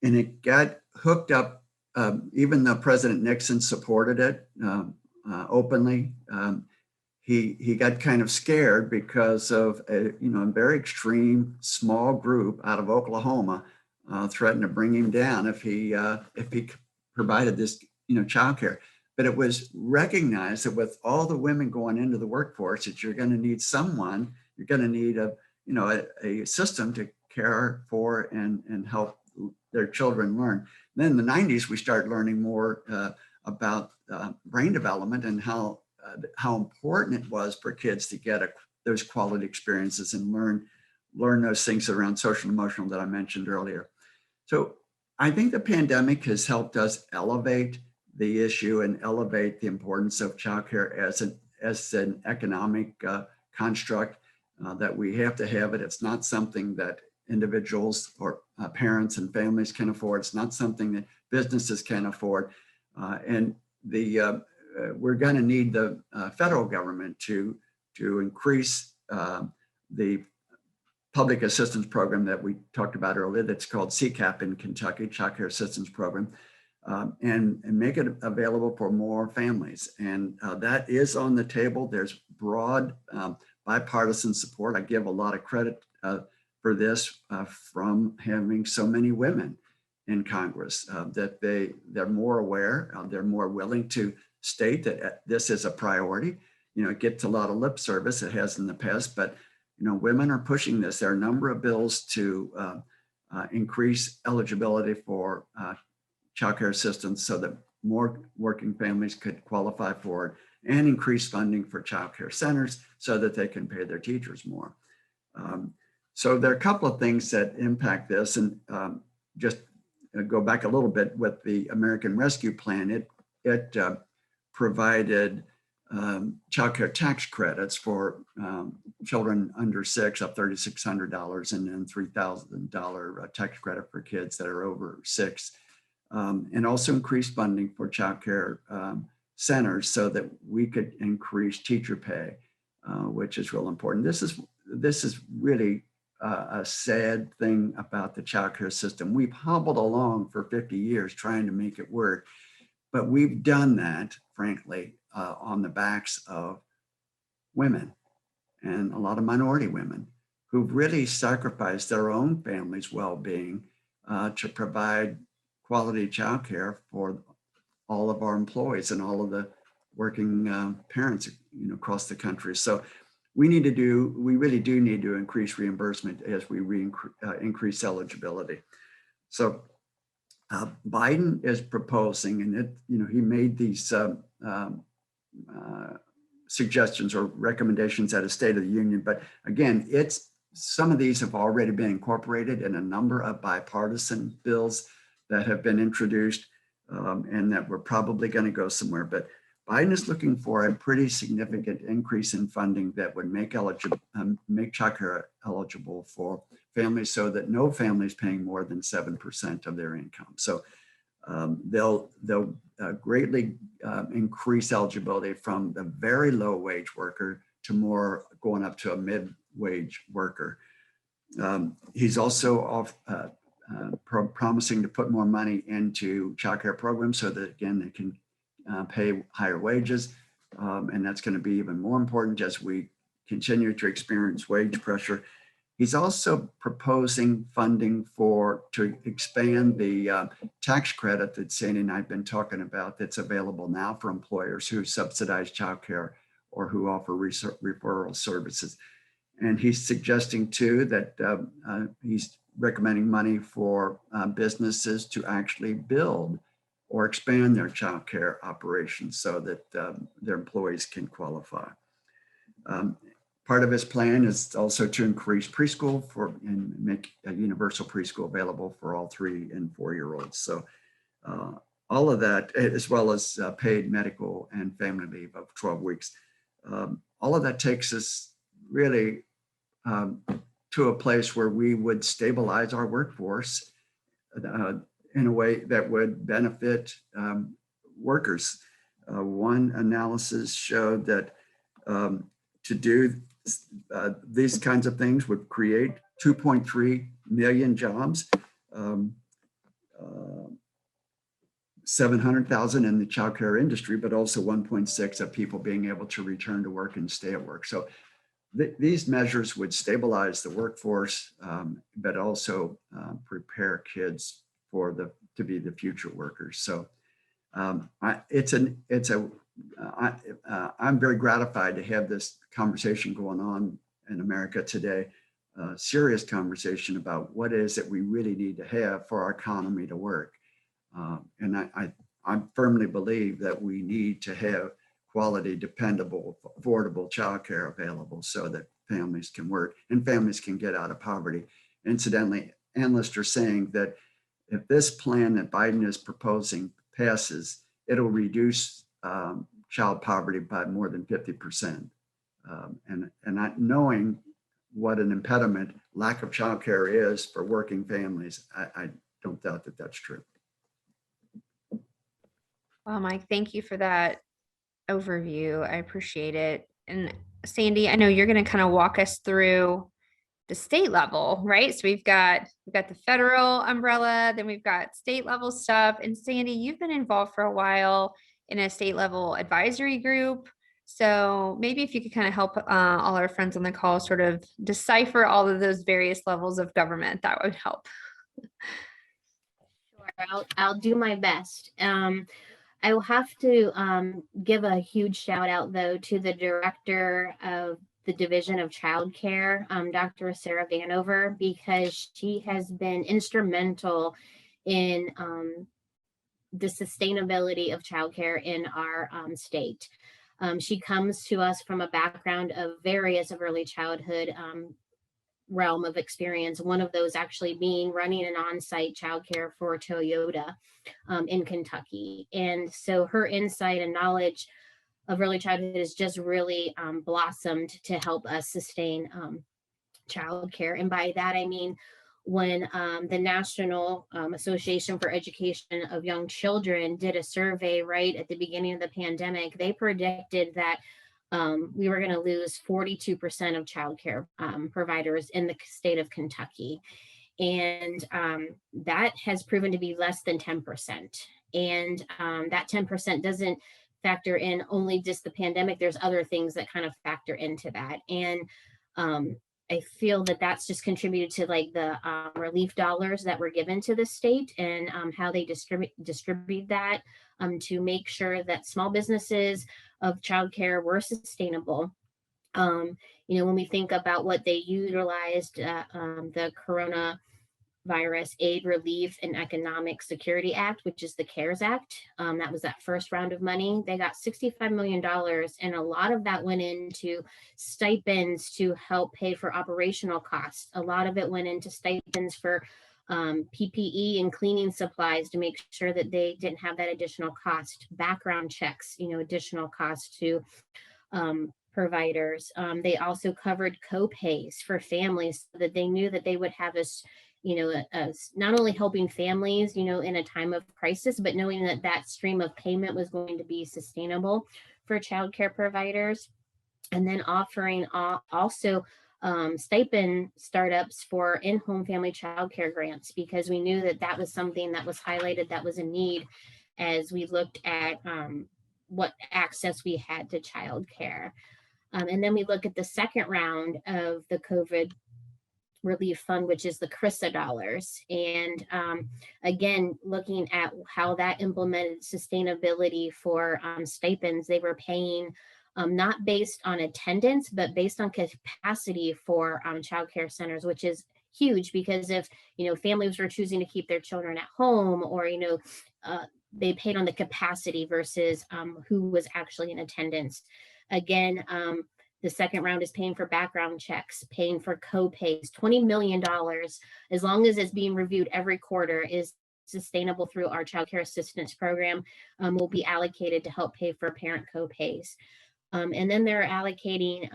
and it got hooked up. Even though President Nixon supported it openly, he got kind of scared because of a very extreme small group out of Oklahoma threatened to bring him down if he provided this childcare. But it was recognized that with all the women going into the workforce, that you're going to need someone, you're going to need a system to care for and help their children learn. And then in the 90s, we started learning more about brain development and how important it was for kids to get those quality experiences and learn those things around social and emotional that I mentioned earlier. So I think the pandemic has helped us elevate the issue and elevate the importance of childcare as an economic construct that we have to have it. It's not something that individuals or parents and families can afford. It's not something that businesses can afford. And we're going to need the federal government to increase the public assistance program that we talked about earlier, that's called CCAP in Kentucky, Child Care Assistance Program, and make it available for more families. And that is on the table. There's broad bipartisan support. I give a lot of credit for this from having so many women in Congress, that they're more aware, they're more willing to state that this is a priority. It gets a lot of lip service, it has in the past, but women are pushing this. There are a number of bills to increase eligibility for child care assistance so that more working families could qualify for it, and increase funding for child care centers so that they can pay their teachers more. So there are a couple of things that impact this, and just go back a little bit with the American Rescue Plan. It provided child care tax credits for children under 6, up $3,600, and then $3,000 tax credit for kids that are over 6, and also increased funding for child care centers so that we could increase teacher pay, which is real important. This is really a sad thing about the child care system. We've hobbled along for 50 years trying to make it work, but we've done that, frankly, on the backs of women, and a lot of minority women who've really sacrificed their own family's well-being to provide quality childcare for all of our employees and all of the working parents across the country. So we really do need to increase reimbursement as we increase eligibility. So Biden is proposing, and he made these suggestions or recommendations at a State of the Union, but again, it's some of these have already been incorporated in a number of bipartisan bills that have been introduced and that we're probably going to go somewhere. But Biden is looking for a pretty significant increase in funding that would make childcare eligible for families, so that no family is paying more than 7% of their income. So they'll greatly increase eligibility from the very low wage worker to more going up to a mid-wage worker. He's also promising to put more money into childcare programs so that, again, they can pay higher wages. And that's going to be even more important as we continue to experience wage pressure. He's also proposing funding to expand the tax credit that Sandy and I have been talking about, that's available now for employers who subsidize childcare or who offer referral services. And he's suggesting too that he's recommending money for businesses to actually build or expand their childcare operations so that their employees can qualify. Part of his plan is also to increase preschool and make a universal preschool available for all 3 and 4-year-olds. So all of that, as well as paid medical and family leave of 12 weeks, all of that takes us really to a place where we would stabilize our workforce in a way that would benefit workers. One analysis showed that to do these kinds of things would create 2.3 million jobs, 700,000 in the childcare industry, but also 1.6 of people being able to return to work and stay at work. So these measures would stabilize the workforce, but also prepare kids to be the future workers. So I'm very gratified to have this conversation going on in America today, serious conversation about what it is that we really need to have for our economy to work. And I firmly believe that we need to have quality, dependable, affordable childcare available so that families can work and families can get out of poverty. Incidentally, analysts are saying that if this plan that Biden is proposing passes, it'll reduce child poverty by more than 50%. And not knowing what an impediment lack of childcare is for working families, I don't doubt that that's true. Well, Mike, thank you for that overview. I appreciate it. And Sandy, I know you're going to kind of walk us through the state level, right? So we've got the federal umbrella, then we've got state level stuff. And Sandy, you've been involved for a while in a state level advisory group. So maybe if you could kind of help all our friends on the call sort of decipher all of those various levels of government, that would help. Sure, I'll do my best. I will have to give a huge shout out though to the director of the Division of Childcare, Dr. Sarah Vanover, because she has been instrumental in the sustainability of childcare in our state. She comes to us from a background of various of early childhood realm of experience. One of those actually being running an on-site childcare for Toyota in Kentucky. And so her insight and knowledge of early childhood has just really blossomed to help us sustain childcare. And by that, I mean, when the National Association for Education of Young Children did a survey right at the beginning of the pandemic, they predicted that we were going to lose 42% of childcare providers in the state of Kentucky. And that has proven to be less than 10%. And that 10% doesn't factor in only just the pandemic. There's other things that kind of factor into that. And I feel that that's just contributed to like the relief dollars that were given to the state and how they distribute that to make sure that small businesses of childcare were sustainable. When we think about what they utilized the corona Virus Aid, Relief, and Economic Security Act, which is the CARES Act. That was that first round of money. They got $65 million, and a lot of that went into stipends to help pay for operational costs. A lot of it went into stipends for PPE and cleaning supplies to make sure that they didn't have that additional cost. Background checks, additional cost to providers. They also covered co-pays for families so that they knew that they would have not only helping families, in a time of crisis, but knowing that that stream of payment was going to be sustainable for childcare providers. And then offering also stipend startups for in-home family childcare grants, because we knew that that was something that was highlighted, that was a need as we looked at what access we had to childcare. And then we look at the second round of the COVID relief fund, which is the CRISA dollars. And again, looking at how that implemented sustainability for stipends, they were paying not based on attendance, but based on capacity for childcare centers, which is huge, because if, families were choosing to keep their children at home, or, they paid on the capacity versus who was actually in attendance. Again, the second round is paying for background checks, paying for co-pays. $20 million, as long as it's being reviewed every quarter, is sustainable through our child care assistance program, will be allocated to help pay for parent co-pays. And then they're allocating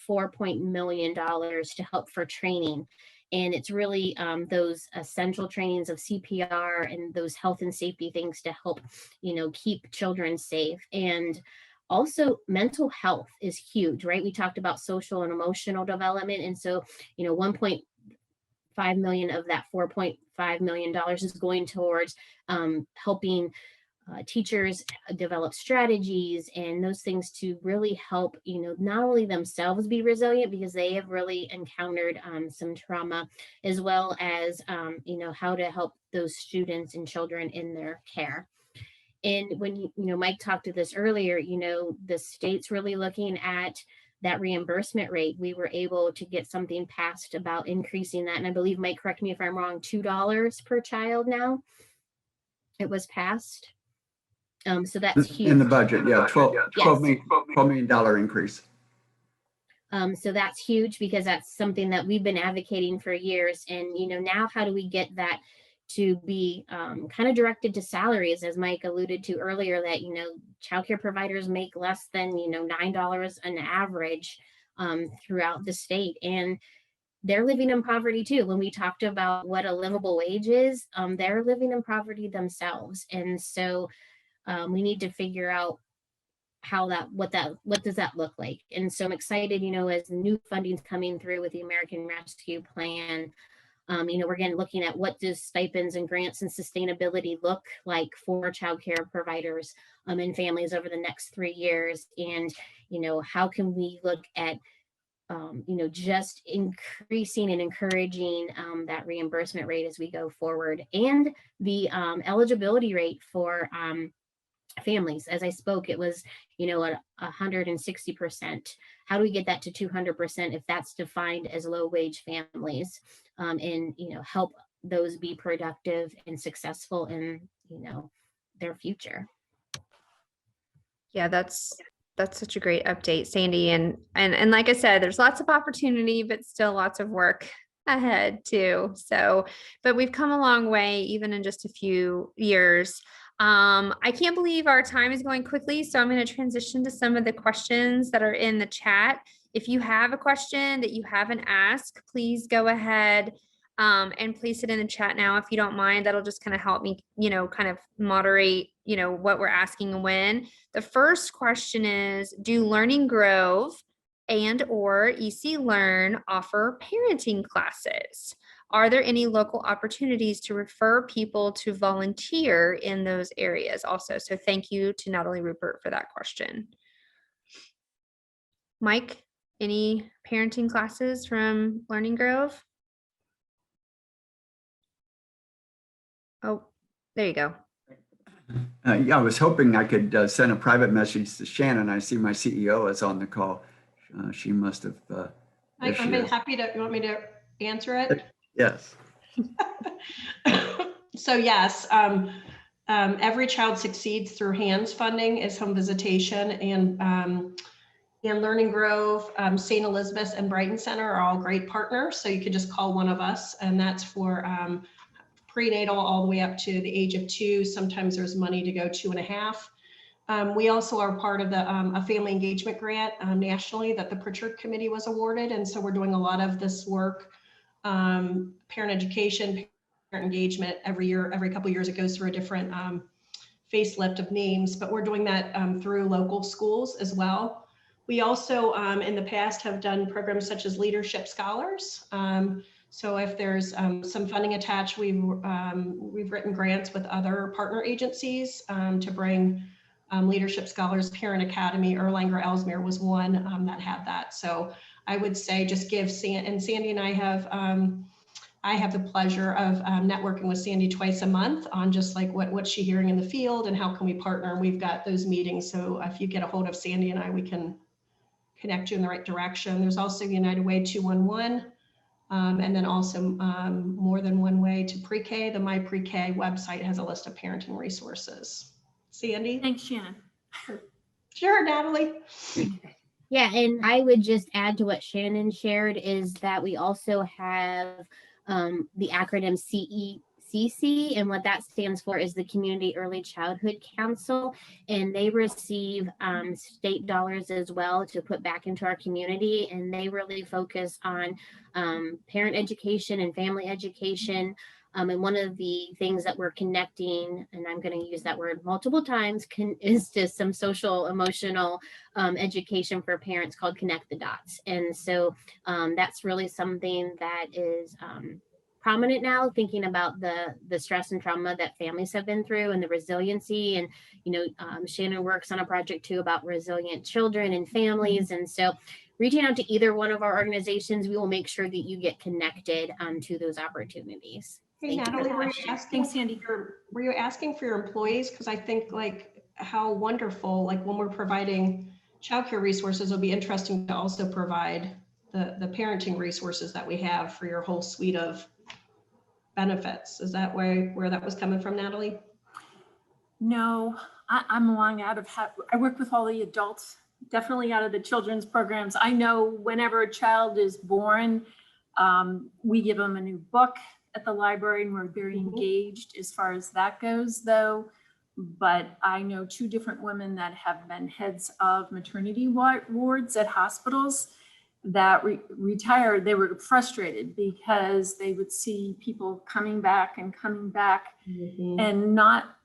$4 million to help for training. And it's really those essential trainings of CPR and those health and safety things to help, keep children safe. And also mental health is huge, right? We talked about social and emotional development. And so, 1.5 million of that $4.5 million is going towards helping teachers develop strategies and those things to really help, not only themselves be resilient, because they have really encountered some trauma, as well as, how to help those students and children in their care. And when, Mike talked to this earlier, the state's really looking at that reimbursement rate. We were able to get something passed about increasing that. And I believe, Mike, correct me if I'm wrong, $2 per child now. It was passed. So that's huge. In the budget, yeah, $12 million increase. So that's huge, because that's something that we've been advocating for years. And, now how do we get that to be kind of directed to salaries, as Mike alluded to earlier, that, childcare providers make less than, $9 an average throughout the state. And they're living in poverty too. When we talked about what a livable wage is, they're living in poverty themselves. And so we need to figure out what does that look like. And so I'm excited, as the new funding's coming through with the American Rescue Plan. We're again looking at what does stipends and grants and sustainability look like for childcare providers and families over the next 3 years. And, how can we look at, just increasing and encouraging that reimbursement rate as we go forward, and the eligibility rate for families. As I spoke, it was, at 160%. How do we get that to 200% if that's defined as low wage families, and, help those be productive and successful in, their future? Yeah, that's such a great update, Sandy. And like I said, there's lots of opportunity, but still lots of work ahead too. So, but we've come a long way, even in just a few years. I can't believe our time is going quickly, so I'm going to transition to some of the questions that are in the chat. If you have a question that you haven't asked, please go ahead and place it in the chat now, if you don't mind. That'll just kind of help me, kind of moderate, what we're asking and when. The first question is, do Learning Grove and or EC Learn offer parenting classes? Are there any local opportunities to refer people to volunteer in those areas also? So thank you to Natalie Rupert for that question. Mike, any parenting classes from Learning Grove? Oh, there you go. Yeah, I was hoping I could send a private message to Shannon. I see my CEO is on the call. She must have. I'm happy to. You want me to answer it? Yes. So yes, Every Child Succeeds through HANDS funding is home visitation, and Learning Grove, St. Elizabeth's, and Brighton Center are all great partners. So you could just call one of us, and that's for prenatal all the way up to the age of 2. Sometimes there's money to go 2.5. We also are part of the a family engagement grant nationally that the Pritchard Committee was awarded, and so we're doing a lot of this work, parent education, parent engagement every year. Every couple of years, it goes through a different facelift of names, but we're doing that through local schools as well. We also, in the past, have done programs such as Leadership Scholars. So if there's some funding attached, we've written grants with other partner agencies to bring Leadership Scholars. Parent Academy, Erlanger Ellesmere was one that had that. So I would say just give Sandy and I have the pleasure of networking with Sandy twice a month on just like what's she hearing in the field and how can we partner. We've got those meetings. So if you get a hold of Sandy and I, we can connect you in the right direction. There's also United Way 211. And then also More Than One Way to Pre-K. The My Pre-K website has a list of parenting resources. Sandy? Thanks, Shannon. Sure, Natalie. Yeah, and I would just add to what Shannon shared is that we also have the acronym CECC, and what that stands for is the Community Early Childhood Council, and they receive state dollars as well to put back into our community, and they really focus on parent education and family education. And one of the things that we're connecting, and I'm going to use that word multiple times, is just some social emotional education for parents called Connect the Dots. And so that's really something that is prominent now, thinking about the stress and trauma that families have been through and the resiliency. And, Shannon works on a project too about resilient children and families. And so reaching out to either one of our organizations, we will make sure that you get connected to those opportunities. Hey, Natalie, were you asking for your employees? Because I think like how wonderful, like when we're providing childcare resources, it'll be interesting to also provide the parenting resources that we have for your whole suite of benefits. Is that where that was coming from, Natalie? No, I'm along out of, I work with all the adults, definitely out of the children's programs. I know whenever a child is born, we give them a new book at the library, and we're very engaged as far as that goes though. But I know 2 different women that have been heads of maternity wards at hospitals that retired. They were frustrated because they would see people coming back and and not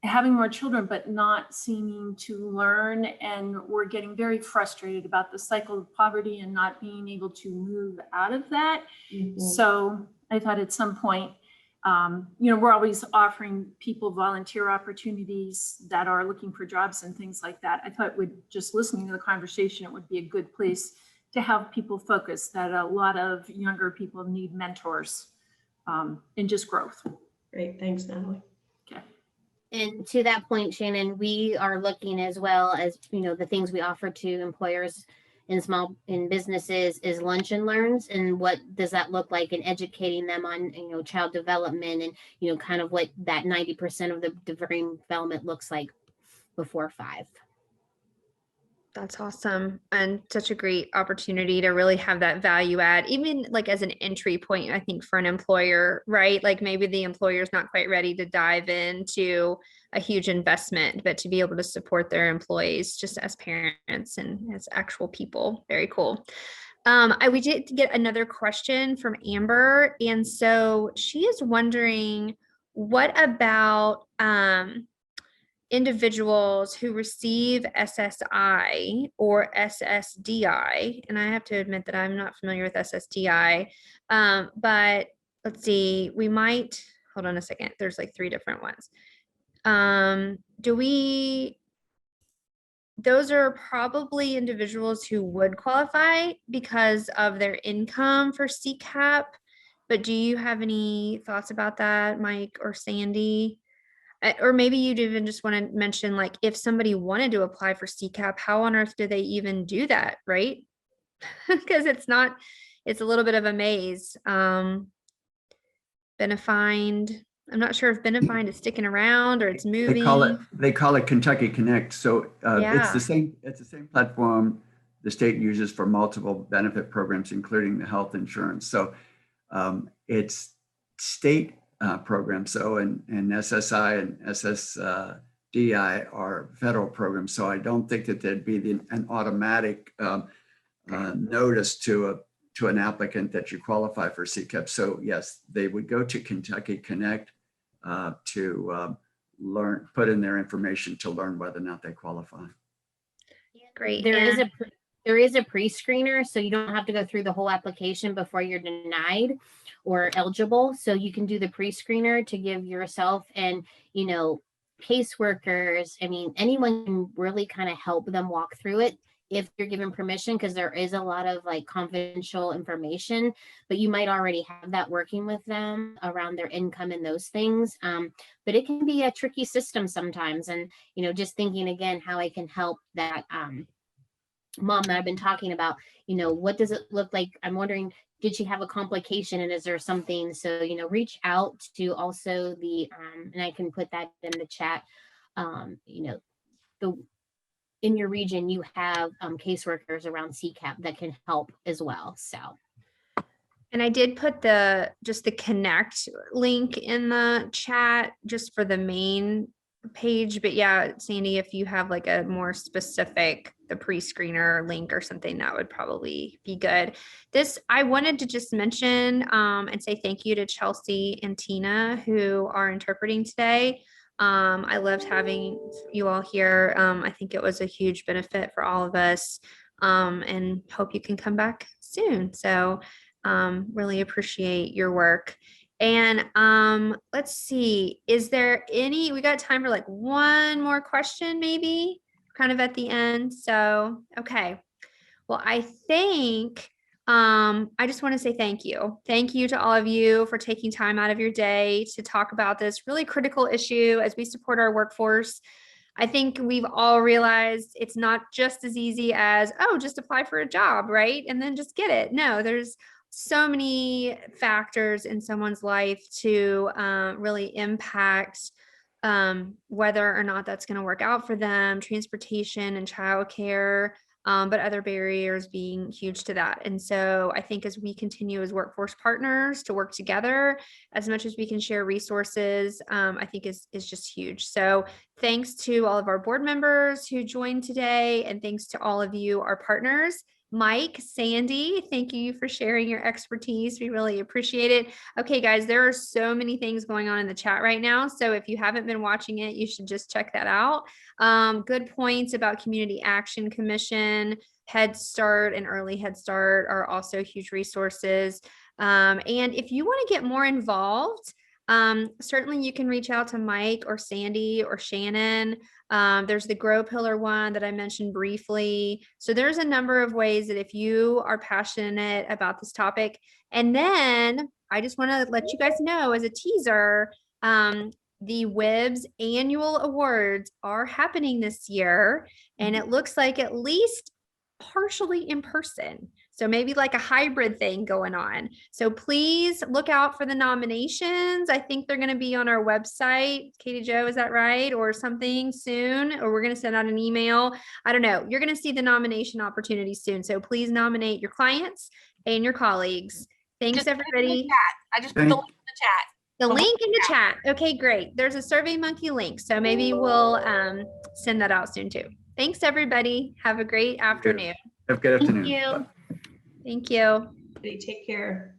having more children, but not seeming to learn, and we're getting very frustrated about the cycle of poverty and not being able to move out of that. So I thought at some point, we're always offering people volunteer opportunities that are looking for jobs and things like that. I thought just listening to the conversation, it would be a good place to have people focus that a lot of younger people need mentors and just growth. Great, thanks, Natalie. Okay. And to that point, Shannon, we are looking as well as, the things we offer to employers in businesses is lunch and learns, and what does that look like, and educating them on, child development and, kind of what that 90% of the development looks like before 5. That's awesome. And such a great opportunity to really have that value add, even like as an entry point, I think for an employer, right? Like maybe the employer's not quite ready to dive into a huge investment, but to be able to support their employees just as parents and as actual people. Very cool. We did get another question from Amber. And so she is wondering, what about, individuals who receive SSI or SSDI, and I have to admit that I'm not familiar with SSDI, but let's see, we might, hold on a second, there's like 3 different ones. Those are probably individuals who would qualify because of their income for CCAP, but do you have any thoughts about that, Mike or Sandy? Or maybe you'd even just want to mention, like, if somebody wanted to apply for CCAP, how on earth do they even do that, right? Because it's a little bit of a maze. Benefind. I'm not sure if Benefind is sticking around or it's moving. They call it Kentucky Connect. So it's Yeah. the same platform the state uses for multiple benefit programs, including the health insurance. So it's state programs. So and SSI and SSDI are federal programs. So I don't think that there'd be an automatic notice to an applicant that you qualify for CCAP. So yes, they would go to Kentucky Connect to put in their information to learn whether or not they qualify. Great. There is a pre-screener, so you don't have to go through the whole application before you're denied or eligible. So you can do the pre-screener to give yourself and, you know, caseworkers, I mean, anyone can really kind of help them walk through it if you're given permission, because there is a lot of like confidential information, but you might already have that working with them around their income and those things. But it can be a tricky system sometimes. And, you know, just thinking again, how I can help that mom that I've been talking about, you know, what does it look like? I'm wondering, did she have a complication and is there something? So, you know, reach out to also the, and I can put that in the chat, you know, in your region, you have caseworkers around CCAP that can help as well. So. And I did put just the connect link in the chat just for the main page. But yeah, Sandy, if you have like a more specific, the pre-screener link or something, that would probably be good. I wanted to just mention and say thank you to Chelsea and Tina who are interpreting today. I loved having you all here. I think it was a huge benefit for all of us, and hope you can come back soon. So really appreciate your work. And let's see, is there we got time for like one more question, maybe kind of at the end. So, okay. Well, I think I just want to say thank you. Thank you to all of you for taking time out of your day to talk about this really critical issue as we support our workforce. I think we've all realized it's not just as easy as, oh, just apply for a job, right? And then just get it. No, there's so many factors in someone's life to really impact whether or not that's going to work out for them, transportation and childcare, but other barriers being huge to that. And so I think as we continue as workforce partners to work together, as much as we can share resources, I think is just huge. So thanks to all of our board members who joined today, and thanks to all of you, our partners. Mike, Sandy, thank you for sharing your expertise. We really appreciate it. Okay, guys, there are so many things going on in the chat right now. So if you haven't been watching it, you should just check that out. Good points about Community Action Commission, Head Start, and Early Head Start are also huge resources. And if you want to get more involved, certainly you can reach out to Mike or Sandy or Shannon. There's the Grow Pillar one that I mentioned briefly. So there's a number of ways that if you are passionate about this topic. And then I just want to let you guys know as a teaser, the WIBS annual awards are happening this year. And it looks like at least partially in person. So maybe like a hybrid thing going on. So please look out for the nominations. I think they're going to be on our website. Katie Jo, is that right? Or something soon, or we're going to send out an email. I don't know. You're going to see the nomination opportunities soon. So please nominate your clients and your colleagues. Thanks, everybody. I just put the link in the chat. The link in the chat. Okay, great. There's a SurveyMonkey link. So maybe we'll send that out soon too. Thanks, everybody. Have a great afternoon. Have a good afternoon. Thank you. Bye. Thank you. Take care.